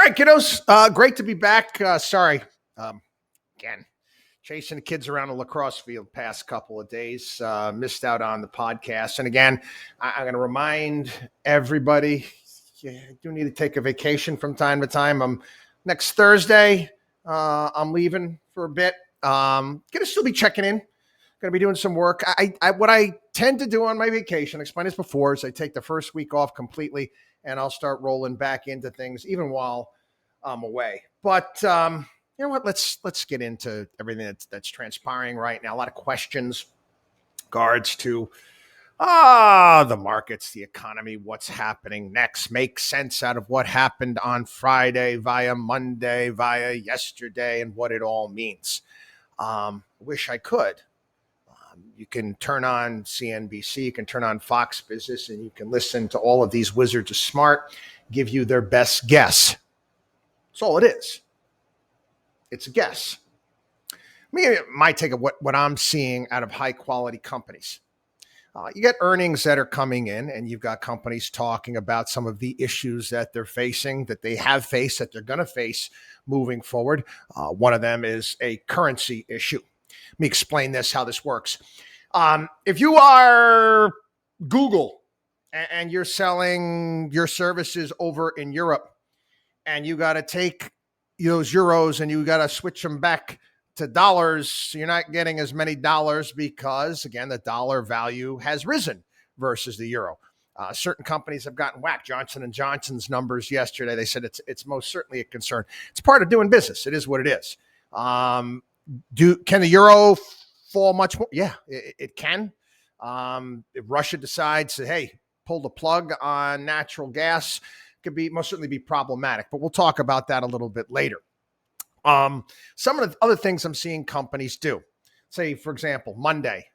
All right, kiddos. Great to be back. Sorry, again, chasing the kids around the lacrosse field past couple of days. Missed out on the podcast. And again, I'm going to remind everybody, you do need to take a vacation from time to time. Next Thursday, I'm leaving for a bit. Going to still be checking in. Going to be doing some work. What I tend to do on my vacation, I explained this before, is I take the first week off completely, and I'll start rolling back into things even while I'm away. But you know what? Let's get into everything that's transpiring right now. A lot of questions, regards to the markets, the economy, what's happening next. Make sense out of what happened on Friday via Monday, via yesterday, and what it all means. Wish I could. You can turn on CNBC, you can turn on Fox Business, and you can listen to all of these wizards of smart give you their best guess. That's all it is. It's a guess. My take of what I'm seeing out of high quality companies. You get earnings that are coming in, and you've got companies talking about some of the issues that they're facing, that they have faced, that they're going to face moving forward. One of them is a currency issue. Let me explain how this works. If you are Google and you're selling your services over in Europe, and you got to take those euros and you got to switch them back to dollars, you're not getting as many dollars because, again, the dollar value has risen versus the euro. Certain companies have gotten whacked. Johnson & Johnson's numbers yesterday, they said it's most certainly a concern. It's part of doing business. It is what it is. Can the euro fall much more? Yeah, it can. If Russia decides to, hey, pull the plug on natural gas, could be most certainly be problematic. But we'll talk about that a little bit later. Some of the other things I'm seeing companies do. Say, for example, Monday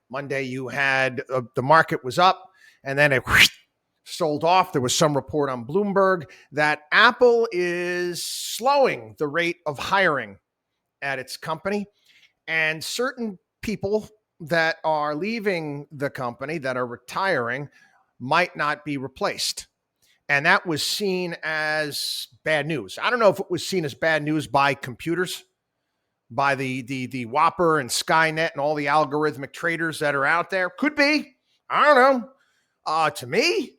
you had the market was up and then it sold off. There was some report on Bloomberg that Apple is slowing the rate of hiring at its company, and certain people that are leaving the company, that are retiring, might not be replaced. And that was seen as bad news. I don't know if it was seen as bad news by computers, by the Whopper and Skynet and all the algorithmic traders that are out there. Could be. I don't know. To me,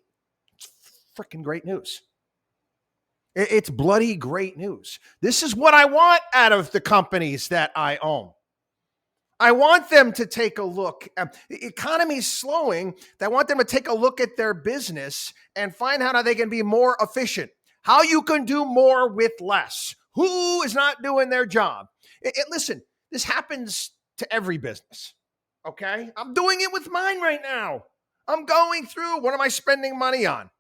it's freaking great news. It's bloody great news. This is what I want out of the companies that I own. I want them to take a look. The economy's slowing. I want them to take a look at their business and find out how they can be more efficient, how you can do more with less, who is not doing their job. Listen, this happens to every business, okay? I'm doing it with mine right now. I'm going through, what am I spending money on?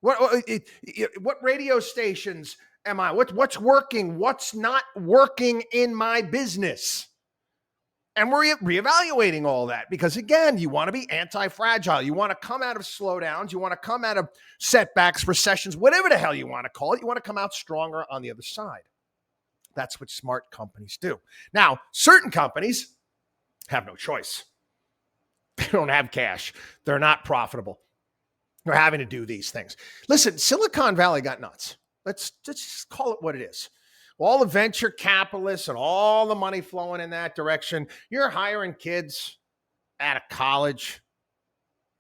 What radio stations am I? What's working? What's not working in my business? And we're reevaluating all that because, again, you want to be anti-fragile. You want to come out of slowdowns. You want to come out of setbacks, recessions, whatever the hell you want to call it. You want to come out stronger on the other side. That's what smart companies do. Now, certain companies have no choice. They don't have cash. They're not profitable. They're having to do these things. Listen, Silicon Valley got nuts. Let's just call it what it is. All the venture capitalists and all the money flowing in that direction. You're hiring kids out of college,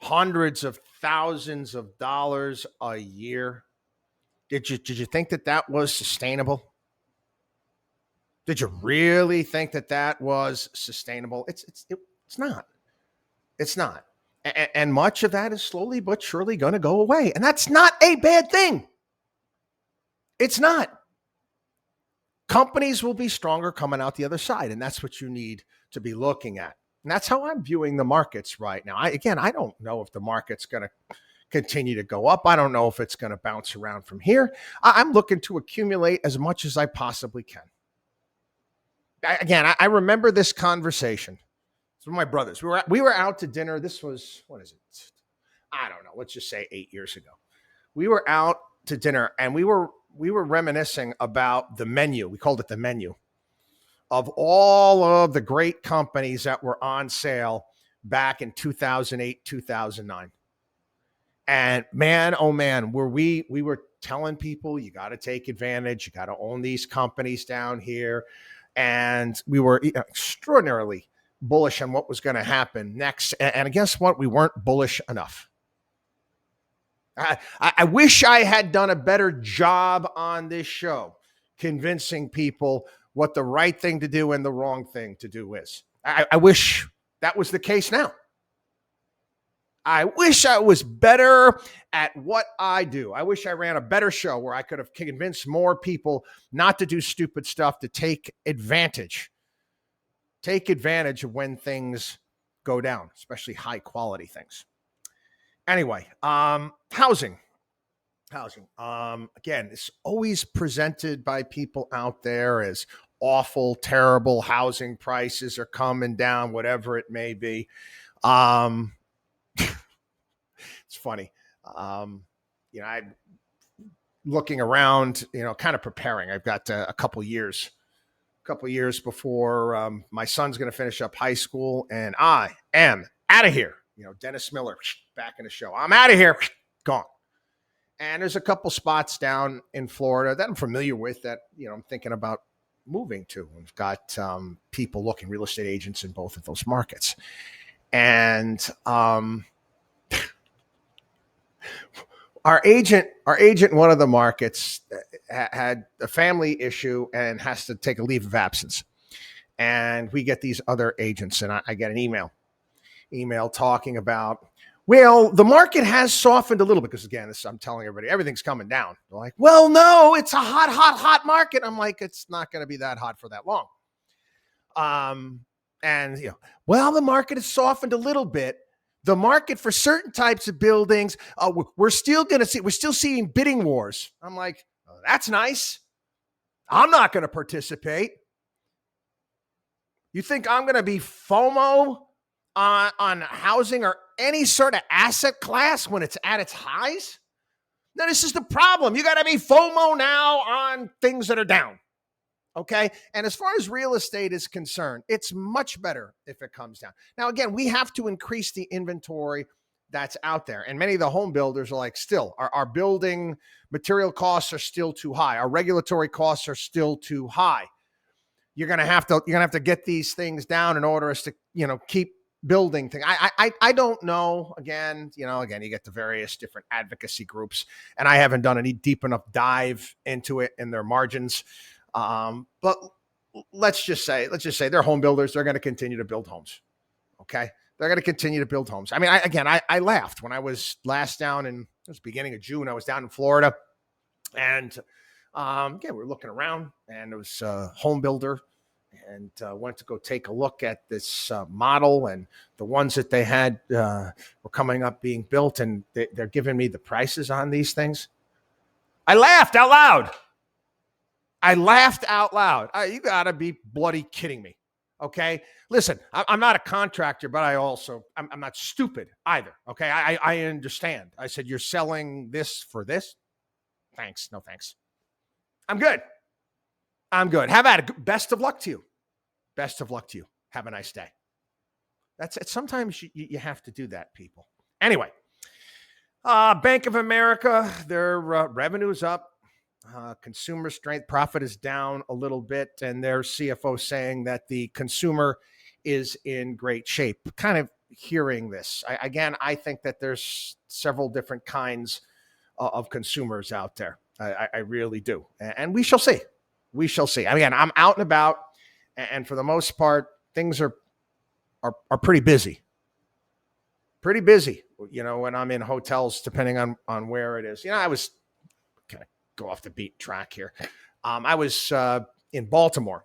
hundreds of thousands of dollars a year. Did you think that was sustainable? Did you really think that was sustainable? It's not. It's not. And much of that is slowly but surely going to go away. And that's not a bad thing. It's not. Companies will be stronger coming out the other side, and that's what you need to be looking at. And that's how I'm viewing the markets right now. I don't know if the market's going to continue to go up. I don't know if it's going to bounce around from here. I'm looking to accumulate as much as I possibly can. I remember this conversation. It's with my brothers. We were out to dinner. This was, what is it? I don't know. Let's just say 8 years ago. We were out to dinner, and we were reminiscing about the menu. We called it the menu of all of the great companies that were on sale back in 2008, 2009. And man, oh man, we were telling people you got to take advantage, you got to own these companies down here. And we were extraordinarily bullish on what was going to happen next. And guess what? We weren't bullish enough. I wish I had done a better job on this show convincing people what the right thing to do and the wrong thing to do is. I wish that was the case now. I wish I was better at what I do. I wish I ran a better show where I could have convinced more people not to do stupid stuff, to take advantage. Take advantage of when things go down, especially high quality things. Anyway, housing. Again, it's always presented by people out there as awful, terrible. Housing prices are coming down, whatever it may be. It's funny. I'm looking around, kind of preparing. I've got a couple years before my son's going to finish up high school, and I am out of here. Dennis Miller back in the show. I'm out of here, gone. And there's a couple spots down in Florida that I'm familiar with that, I'm thinking about moving to. We've got people looking, real estate agents in both of those markets. And our agent in one of the markets had a family issue and has to take a leave of absence. And we get these other agents, and I get an email talking about, well, the market has softened a little bit, because again, I'm telling everybody, everything's coming down. They're like, well, no, it's a hot market. I'm like, it's not going to be that hot for that long. Well, the market has softened a little bit. The market for certain types of buildings, we're still seeing bidding wars. I'm like, oh, that's nice. I'm not going to participate. You think I'm going to be FOMO on housing or any sort of asset class when it's at its highs? No, this is the problem. You got to be FOMO now on things that are down. Okay. And as far as real estate is concerned, it's much better if it comes down. Now, again, we have to increase the inventory that's out there. And many of the home builders are like, still, our building material costs are still too high. Our regulatory costs are still too high. You're going to have to get these things down in order us to, keep building things. I don't know. Again, you get the various different advocacy groups, and I haven't done any deep enough dive into it in their margins. But let's just say they're home builders. They're going to continue to build homes. Okay. They're going to continue to build homes. I mean, I laughed when I was last down it was beginning of June. I was down in Florida, and we were looking around, and it was a home builder, and went to go take a look at this model, and the ones that they had were coming up being built, and they're giving me the prices on these things. I laughed out loud. You got to be bloody kidding me. Okay. Listen, I'm not a contractor, but I'm not stupid either. Okay. I understand. I said, you're selling this for this? Thanks. No, thanks. I'm good. Have at it. Best of luck to you. Have a nice day. That's it. Sometimes you have to do that, people. Anyway, Bank of America, their revenue's up. Consumer strength, profit is down a little bit, and their CFO saying that the consumer is in great shape. Kind of hearing this. I think that there's several different kinds of consumers out there. I really do. And we shall see. Again, I'm out and about, and for the most part, things are pretty busy. Pretty busy, when I'm in hotels, depending on where it is. I was kind of go off the beat track here. I was in Baltimore.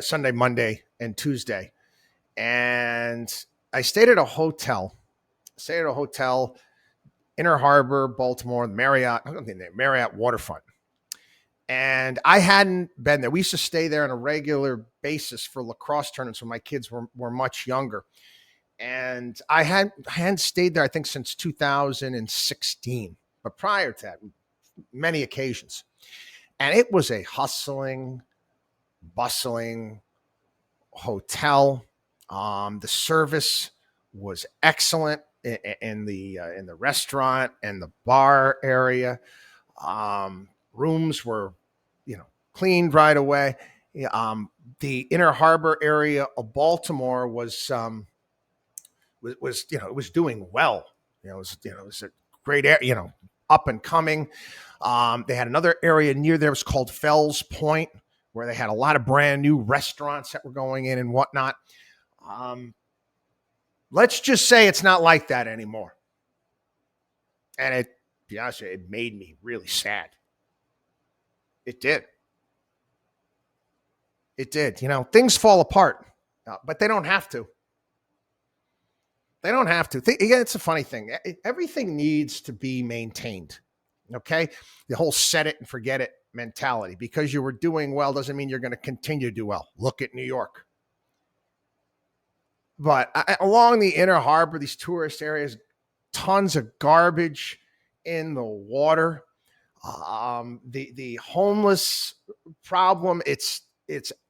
Sunday, Monday, and Tuesday. And I stayed at a hotel. Inner Harbor, Baltimore, Marriott Waterfront. And I hadn't been there. We used to stay there on a regular basis for lacrosse tournaments when my kids were much younger. And I hadn't stayed there, I think, since 2016. But prior to that, many occasions. And it was a hustling, bustling hotel. The service was excellent. in the restaurant and the bar area. Rooms were, cleaned right away. The Inner Harbor area of Baltimore was it was doing well. It was a great area, up and coming. They had another area near there. It was called Fells Point, where they had a lot of brand new restaurants that were going in and whatnot. Let's just say it's not like that anymore. And to be honest with you, it made me really sad. It did. It did. Things fall apart, but they don't have to. They don't have to. Again, it's a funny thing. Everything needs to be maintained. Okay? The whole set it and forget it mentality. Because you were doing well doesn't mean you're going to continue to do well. Look at New York. But along the Inner Harbor, these tourist areas, tons of garbage in the water. The homeless problem, it's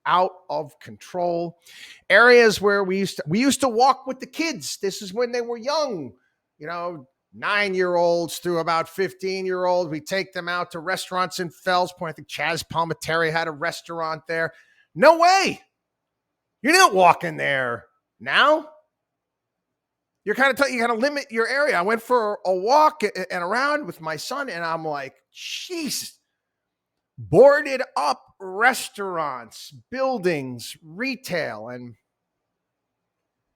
out of control. Areas where we used to walk with the kids. This is when they were young, 9-year-olds through about 15-year-olds. We take them out to restaurants in Fells Point. I think Chaz Palminteri had a restaurant there. No way. You're not walking there now. You're kind of you got to limit your area. I went for a walk and around with my son, and I'm like, jeez. Boarded up restaurants, buildings, retail, and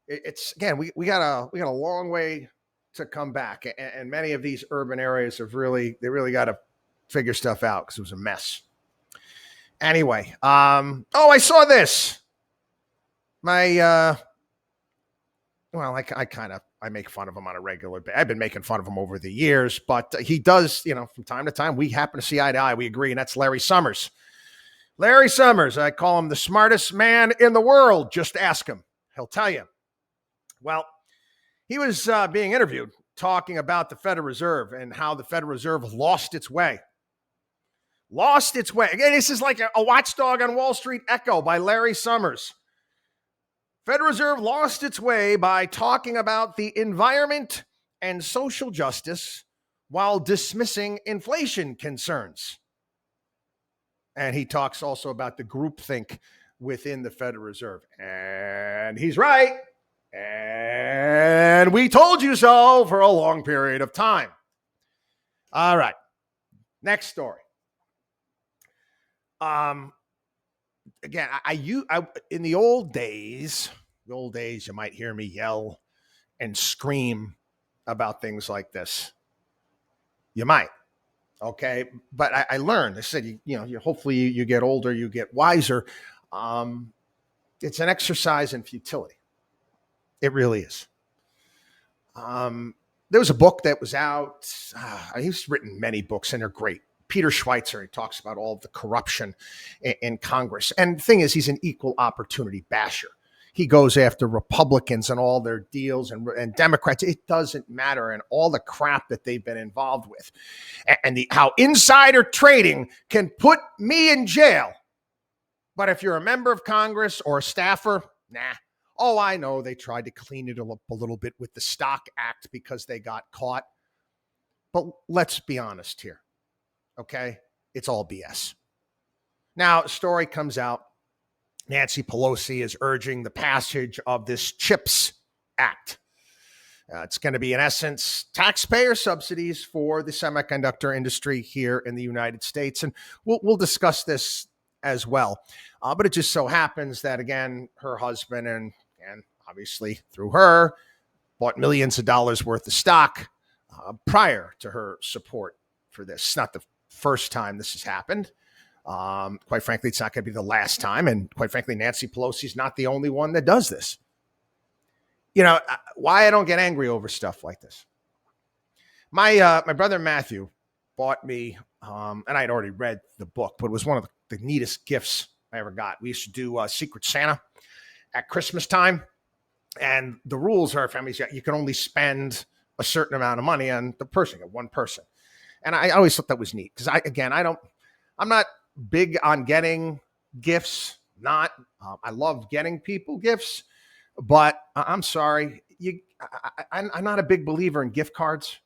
it's again we got a long way to come back, and many of these urban areas have really got to figure stuff out because it was a mess. Anyway, I saw this. I make fun of him on a regular basis. I've been making fun of him over the years, but he does, from time to time, we happen to see eye to eye. We agree, and that's Larry Summers. Larry Summers, I call him the smartest man in the world. Just ask him. He'll tell you. Well, he was being interviewed talking about the Federal Reserve and how the Federal Reserve lost its way. Lost its way. Again, this is like a watchdog on Wall Street echo by Larry Summers. Federal Reserve lost its way by talking about the environment and social justice while dismissing inflation concerns. And he talks also about the groupthink within the Federal Reserve. And he's right. And we told you so for a long period of time. All right. Next story. Again, in the old days, you might hear me yell and scream about things like this. You might, okay? But I learned. I said, hopefully you get older, you get wiser. It's an exercise in futility. It really is. There was a book that was out. He's written many books, and they're great. Peter Schweitzer, he talks about all of the corruption in Congress. And the thing is, he's an equal opportunity basher. He goes after Republicans and all their deals and Democrats. It doesn't matter, and all the crap that they've been involved with. And how insider trading can put me in jail. But if you're a member of Congress or a staffer, nah. Oh, I know they tried to clean it up a little bit with the Stock Act because they got caught. But let's be honest here. Okay, it's all BS. Now, a story comes out. Nancy Pelosi is urging the passage of this CHIPS Act. It's going to be, in essence, taxpayer subsidies for the semiconductor industry here in the United States. And we'll discuss this as well. But it just so happens that, again, her husband and obviously through her, bought millions of dollars worth of stock prior to her support for this. It's not the first time this has happened. Quite frankly, it's not going to be the last time. And quite frankly, Nancy Pelosi's not the only one that does this. Why I don't get angry over stuff like this. My brother Matthew bought me, and I had already read the book, but it was one of the neatest gifts I ever got. We used to do Secret Santa at Christmas time. And the rules are, families, you can only spend a certain amount of money on the person, one person. And I always thought that was neat because I'm not big on getting gifts. I love getting people gifts, but I'm sorry. I'm not a big believer in gift cards.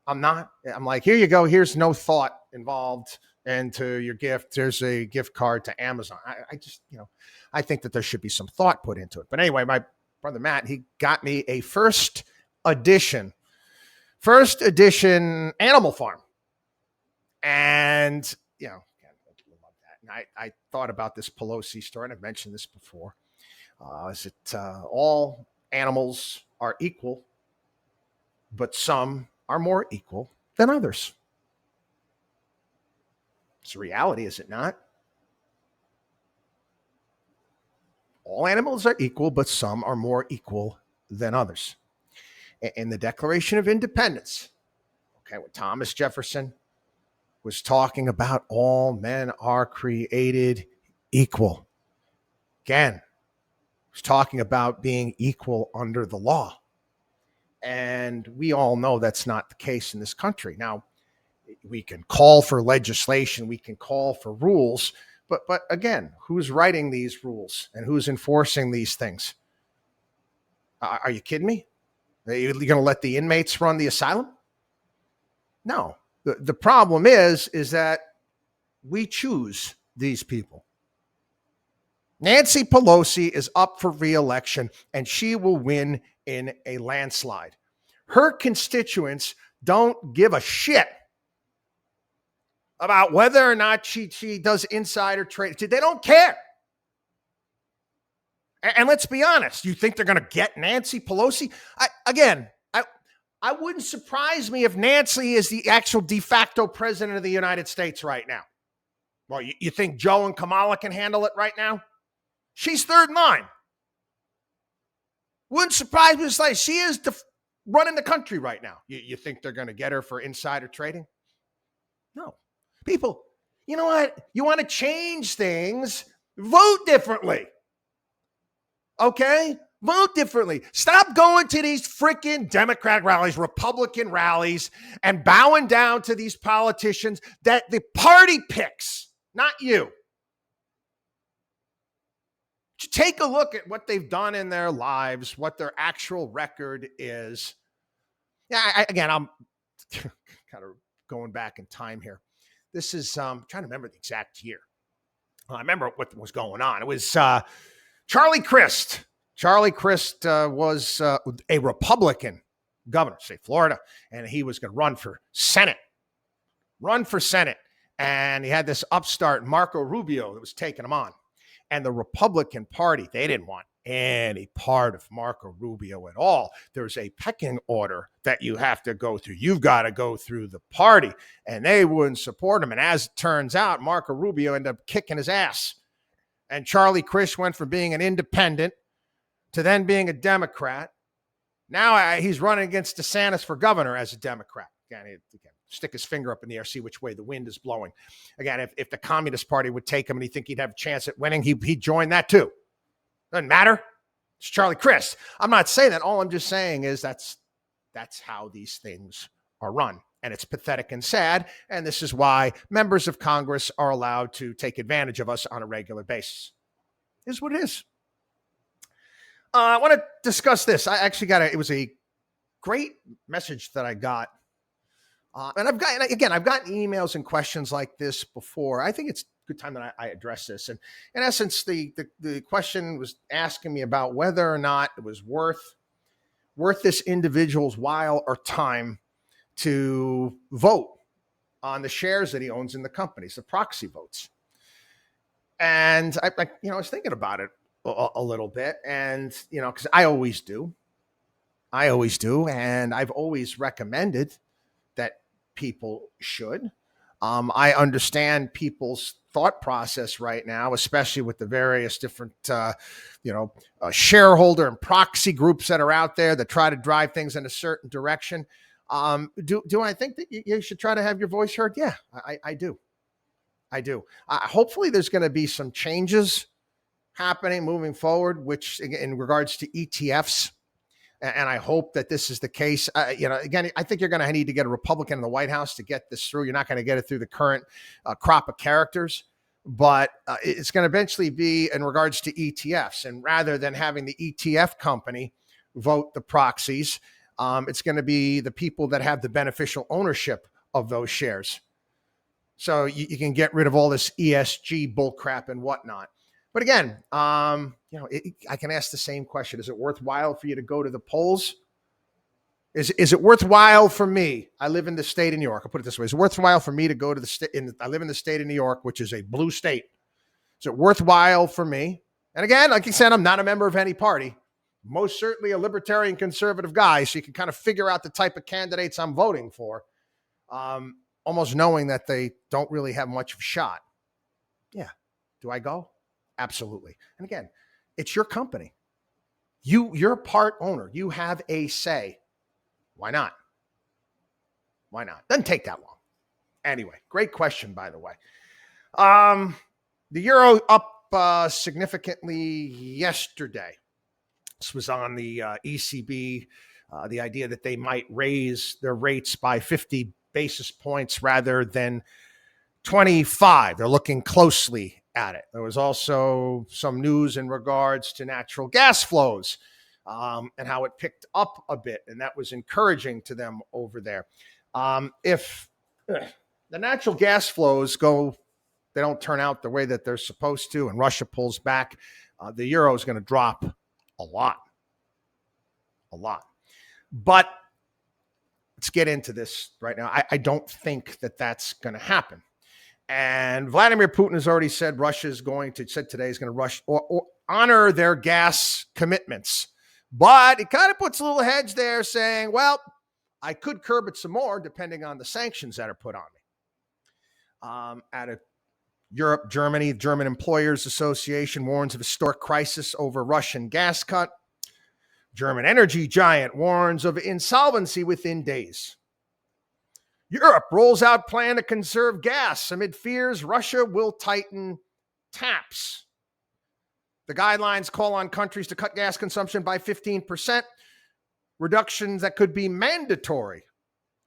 I'm not. I'm like, here you go. Here's no thought involved into your gift. There's a gift card to Amazon. I just, I think that there should be some thought put into it. But anyway, my brother Matt, he got me a first edition Animal Farm. And, I love that. And I thought about this Pelosi story, and I've mentioned this before. Is it all animals are equal, but some are more equal than others? It's a reality, is it not? All animals are equal, but some are more equal than others. In the Declaration of Independence, when Thomas Jefferson was talking about all men are created equal. Again, was talking about being equal under the law. And we all know that's not the case in this country. Now, we can call for legislation, we can call for rules, but again, who's writing these rules and who's enforcing these things? Are you kidding me? Are you going to let the inmates run the asylum? No. The problem is that we choose these people. Nancy Pelosi is up for re-election, and she will win in a landslide. Her constituents don't give a shit about whether or not she does insider trade. They don't care. And let's be honest, you think they're going to get Nancy Pelosi? I wouldn't surprise me if Nancy is the actual de facto president of the United States right now. Well, you think Joe and Kamala can handle it right now? She's third in line. Wouldn't surprise me to say she is running the country right now. You think they're going to get her for insider trading? No. People, you know what? You want to change things, vote differently. Okay? Vote differently. Stop going to these freaking Democrat rallies, Republican rallies, and bowing down to these politicians that the party picks, not you. Take a look at what they've done in their lives, what their actual record is. Yeah, I'm kind of going back in time here. This is, I'm trying to remember the exact year. I remember what was going on. It was Charlie Crist. Charlie Crist was a Republican governor, say Florida, and he was going to run for Senate. And he had this upstart, Marco Rubio, that was taking him on. And the Republican Party, they didn't want any part of Marco Rubio at all. There's a pecking order that you have to go through. You've got to go through the party. And they wouldn't support him. And as it turns out, Marco Rubio ended up kicking his ass. And Charlie Crist went from being an independent to then being a Democrat. Now he's running against DeSantis for governor as a Democrat. Again, stick his finger up in the air, see which way the wind is blowing. Again, if the Communist Party would take him and he think he'd have a chance at winning, he'd join that too. Doesn't matter. It's Charlie Crist. I'm not saying that. All I'm just saying is that's how these things are run. And it's pathetic and sad. And this is why members of Congress are allowed to take advantage of us on a regular basis. It is what it is. I want to discuss this. I actually it was a great message that I got. And I've gotten emails and questions like this before. I think it's a good time that I address this. And in essence, the question was asking me about whether or not it was worth this individual's while or time to vote on the shares that he owns in the companies, the proxy votes. And I was thinking about it a little bit, and because I always do, and I've always recommended that people should. I understand people's thought process right now, especially with the various different, shareholder and proxy groups that are out there that try to drive things in a certain direction. Do I think that you should try to have your voice heard? Yeah, I do. Hopefully there's going to be some changes happening moving forward, which in regards to ETFs. And I hope that this is the case. Again, I think you're going to need to get a Republican in the White House to get this through. You're not going to get it through the current crop of characters, but it's going to eventually be in regards to ETFs. And rather than having the ETF company vote the proxies. It's going to be the people that have the beneficial ownership of those shares. So you can get rid of all this ESG bullcrap and whatnot. But again, I can ask the same question. Is it worthwhile for you to go to the polls? Is it worthwhile for me? I live in the state of New York. I'll put it this way. Is it worthwhile for me to go to the state? I live in the state of New York, which is a blue state. Is it worthwhile for me? And again, like I said, I'm not a member of any party. Most certainly a libertarian conservative guy, so you can kind of figure out the type of candidates I'm voting for, almost knowing that they don't really have much of a shot. Yeah. Do I go? Absolutely. And again, it's your company. You're a part owner. You have a say. Why not? Why not? Doesn't take that long. Anyway, great question, by the way. The euro up significantly yesterday. This was on the ECB, the idea that they might raise their rates by 50 basis points rather than 25. They're looking closely at it. There was also some news in regards to natural gas flows and how it picked up a bit, and that was encouraging to them over there. If the natural gas flows they don't turn out the way that they're supposed to, and Russia pulls back, the euro is going to drop a lot. But let's get into this right now. I don't think that that's going to happen. And Vladimir Putin has already said Russia is going to honor their gas commitments. But it kind of puts a little hedge there saying, well, I could curb it some more depending on the sanctions that are put on me. Europe, Germany, German Employers Association warns of historic crisis over Russian gas cut. German energy giant warns of insolvency within days. Europe rolls out plan to conserve gas amid fears Russia will tighten taps. The guidelines call on countries to cut gas consumption by 15%, reductions that could be mandatory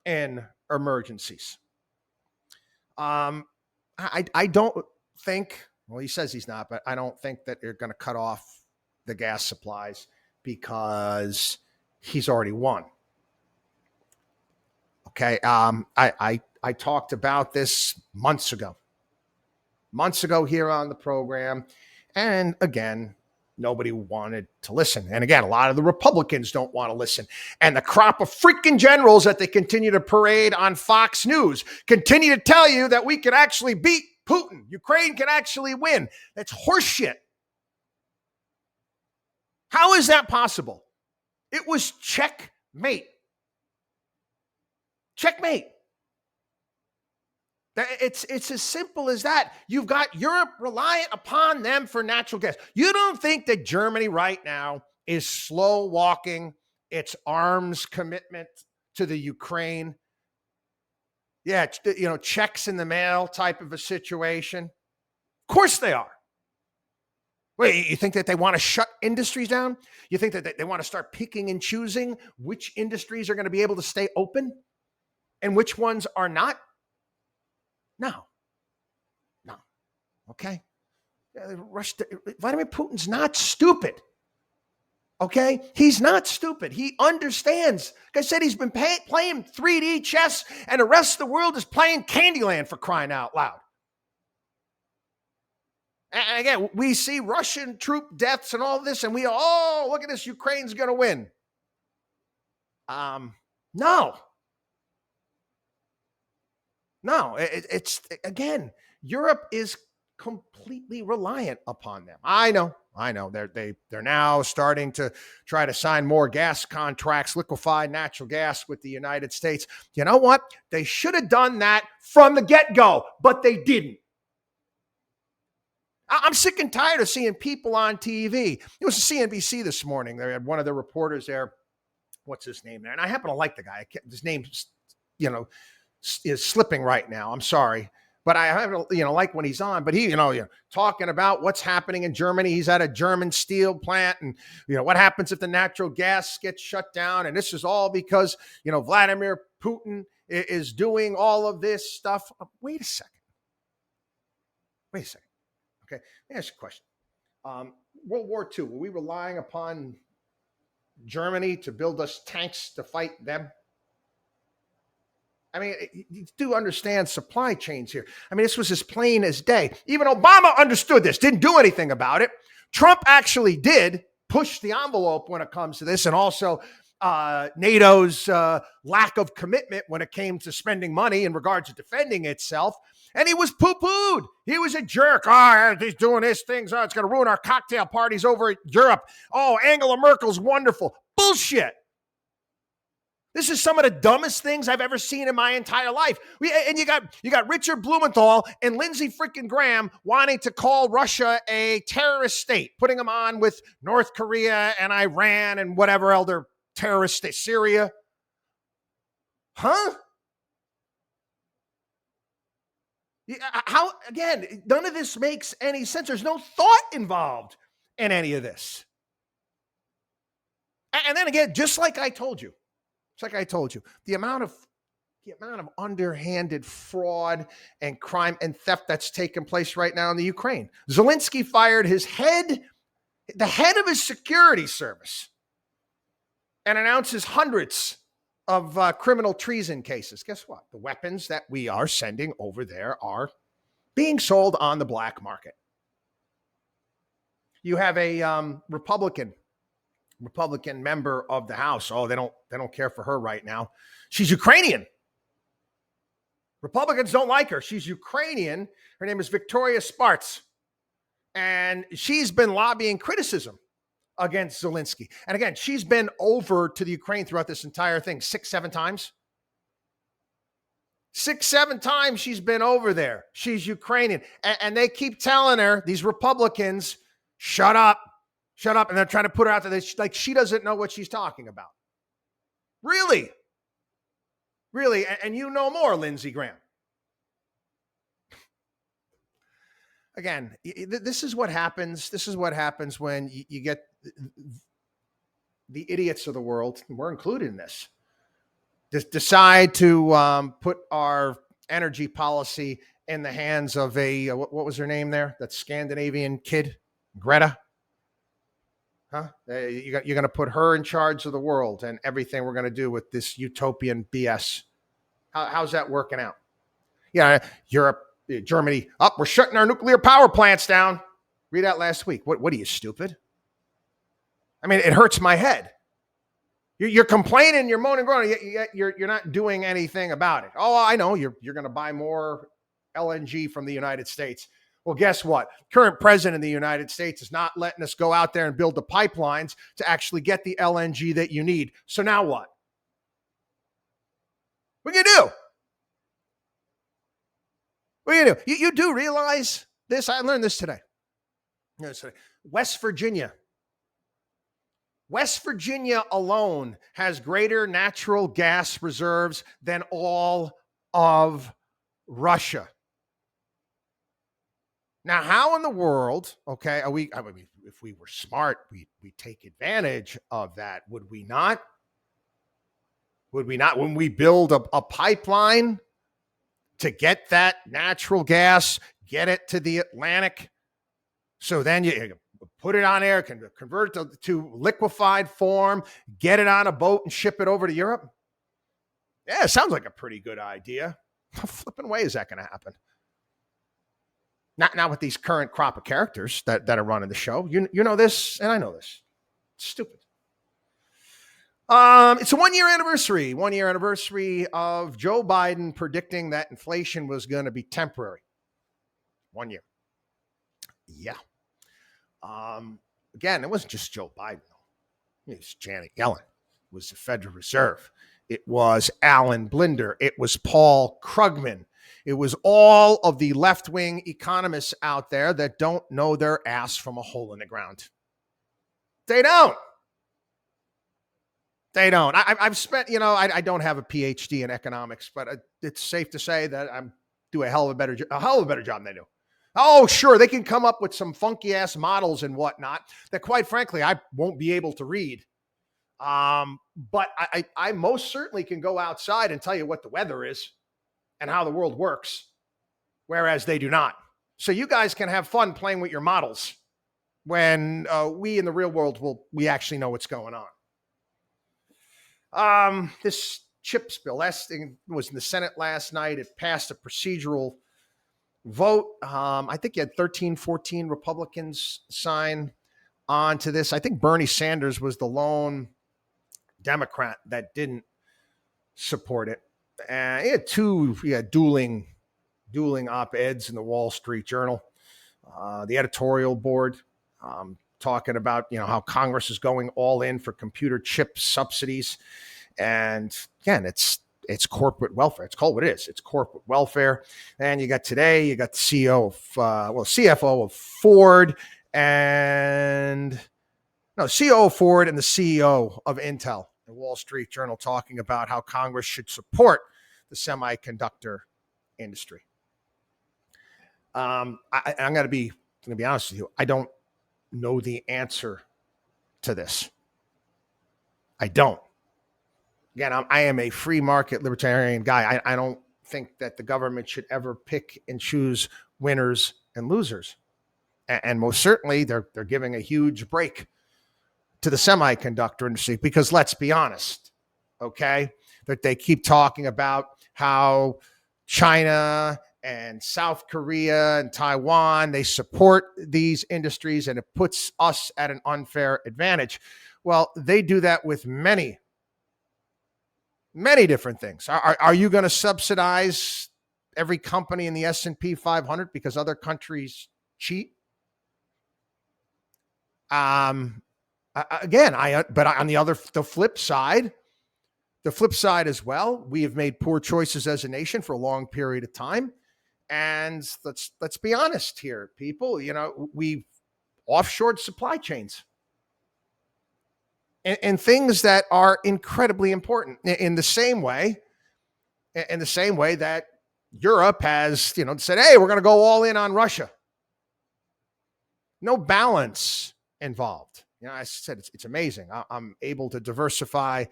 in emergencies. I don't think, well, he says he's not, but I don't think that they're going to cut off the gas supplies because he's already won. Okay. I talked about this months ago here on the program. And again, nobody wanted to listen. And again, a lot of the Republicans don't want to listen. And the crop of freaking generals that they continue to parade on Fox News continue to tell you that we can actually beat Putin. Ukraine can actually win. That's horseshit. How is that possible? It was checkmate. Checkmate. It's as simple as that. You've got Europe reliant upon them for natural gas. You don't think that Germany right now is slow walking its arms commitment to the Ukraine? Yeah, checks in the mail type of a situation. Of course they are. Wait, you think that they want to shut industries down? You think that they want to start picking and choosing which industries are going to be able to stay open and which ones are not? No. Okay. Vladimir Putin's not stupid. Okay. He's not stupid. He understands. Like I said, he's been playing 3D chess and the rest of the world is playing Candyland, for crying out loud. And again, we see Russian troop deaths and all this, and look at this, Ukraine's going to win. No. It's again, Europe is completely reliant upon them. I know. They're now starting to try to sign more gas contracts, liquefied natural gas with the United States. You know what? They should have done that from the get-go, but they didn't. I'm sick and tired of seeing people on TV. It was CNBC this morning. They had one of the reporters there. What's his name there? And I happen to like the guy. His name, is slipping right now. I'm sorry. But I haven't, like when he's on. But he, talking about what's happening in Germany. He's at a German steel plant. And, what happens if the natural gas gets shut down? And this is all because, Vladimir Putin is doing all of this stuff. Wait a second. Okay, let me ask you a question. World War II, were we relying upon Germany to build us tanks to fight them? I mean, you do understand supply chains here. I mean, this was as plain as day. Even Obama understood this, didn't do anything about it. Trump actually did push the envelope when it comes to this, and also NATO's lack of commitment when it came to spending money in regards to defending itself. And he was poo-pooed. He was a jerk. Oh, he's doing his things. Oh, it's going to ruin our cocktail parties over at Europe. Oh, Angela Merkel's wonderful. Bullshit. This is some of the dumbest things I've ever seen in my entire life. And you got Richard Blumenthal and Lindsey freaking Graham wanting to call Russia a terrorist state, putting them on with North Korea and Iran and whatever other terrorist state, Syria. Huh? How, again, none of this makes any sense. There's no thought involved in any of this. And then again, just like I told you, the amount of underhanded fraud and crime and theft that's taken place right now in the Ukraine. Zelensky fired the head of his security service, and announces hundreds of criminal treason cases. Guess what? The weapons that we are sending over there are being sold on the black market. You have a Republican member of the House. Oh, they don't care for her right now. She's Ukrainian. Republicans don't like her. She's Ukrainian. Her name is Victoria Spartz. And she's been lobbying criticism against Zelensky. And again, she's been over to the Ukraine throughout this entire thing 6-7 times. 6-7 times she's been over there. She's Ukrainian. And they keep telling her, these Republicans, shut up. And they're trying to put her out there like she doesn't know what she's talking about. Really? And you know more, Lindsey Graham. Again, this is what happens. This is what happens when you get the idiots of the world, and we're included in this, decide to put our energy policy in the hands of what was her name there? That Scandinavian kid, Greta. Huh? You're going to put her in charge of the world and everything we're going to do with this utopian BS. How's that working out? Yeah, Europe, Germany, we're shutting our nuclear power plants down. Read that last week. What are you, stupid? I mean, it hurts my head. You're complaining, you're moaning, groaning, yet you're not doing anything about it. Oh, I know, you're going to buy more LNG from the United States. Well, guess what? Current president of the United States is not letting us go out there and build the pipelines to actually get the LNG that you need. So now what? What can you do? What can you do? You do realize this? I learned this today. West Virginia alone has greater natural gas reserves than all of Russia. Now, how in the world, okay, if we were smart, we'd take advantage of that. Would we not? When we build a pipeline to get that natural gas, get it to the Atlantic, so then you put it on air, can convert it to liquefied form, get it on a boat and ship it over to Europe? Yeah, it sounds like a pretty good idea. How flipping way is that going to happen? Not with these current crop of characters that are running the show. You know this, and I know this. It's stupid. It's a 1 year anniversary. 1 year anniversary of Joe Biden predicting that inflation was going to be temporary. 1 year. Yeah. Again, it wasn't just Joe Biden. It was Janet Yellen. It was the Federal Reserve. It was Alan Blinder. It was Paul Krugman. It was all of the left-wing economists out there that don't know their ass from a hole in the ground. They don't. I've spent, I don't have a PhD in economics, but it's safe to say that I'm do a hell of a better job than they do. Oh, sure, they can come up with some funky ass models and whatnot that, quite frankly, I won't be able to read. But I most certainly can go outside and tell you what the weather is and how the world works, whereas they do not. So you guys can have fun playing with your models when we in the real world we actually know what's going on. This chips bill, last thing was in the Senate last night. It passed a procedural vote. I think you had 13, 14 Republicans sign on to this. I think Bernie Sanders was the lone Democrat that didn't support it. He had two dueling op-eds in the Wall Street Journal. The editorial board talking about how Congress is going all in for computer chip subsidies, and again, it's corporate welfare. It's called what it is. It's corporate welfare. And you got the CFO of Ford and the CEO of Intel, the Wall Street Journal, talking about how Congress should support the semiconductor industry. I'm going to be honest with you. I don't know the answer to this. I don't. Again, I am a free market libertarian guy. I don't think that the government should ever pick and choose winners and losers. And most certainly, they're giving a huge break to the semiconductor industry because let's be honest, okay, that they keep talking about how China and South Korea and Taiwan, they support these industries and it puts us at an unfair advantage. Well, they do that with many different things. Are you going to subsidize every company in the S&P 500 because other countries cheat? But on the flip side as well, we have made poor choices as a nation for a long period of time. And let's be honest here, people, we've offshored supply chains and things that are incredibly important in the same way that Europe has, said, hey, we're going to go all in on Russia. No balance involved. I said, it's amazing. I'm able to diversify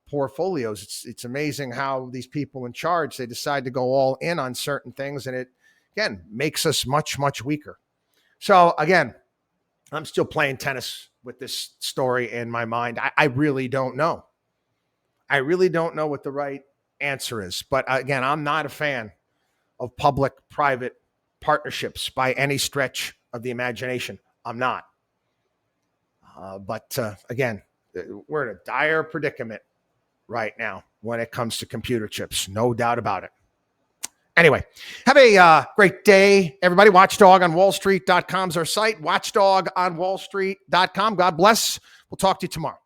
portfolios. It's amazing how these people in charge, they decide to go all in on certain things. And it, again, makes us much, much weaker. So again, I'm still playing tennis with this story in my mind. I really don't know. I really don't know what the right answer is. But again, I'm not a fan of public-private partnerships by any stretch of the imagination. I'm not. But again, we're in a dire predicament right now when it comes to computer chips. No doubt about it. Anyway, have a great day, everybody. WatchDogOnWallStreet.com is our site. WatchDogOnWallStreet.com. God bless. We'll talk to you tomorrow.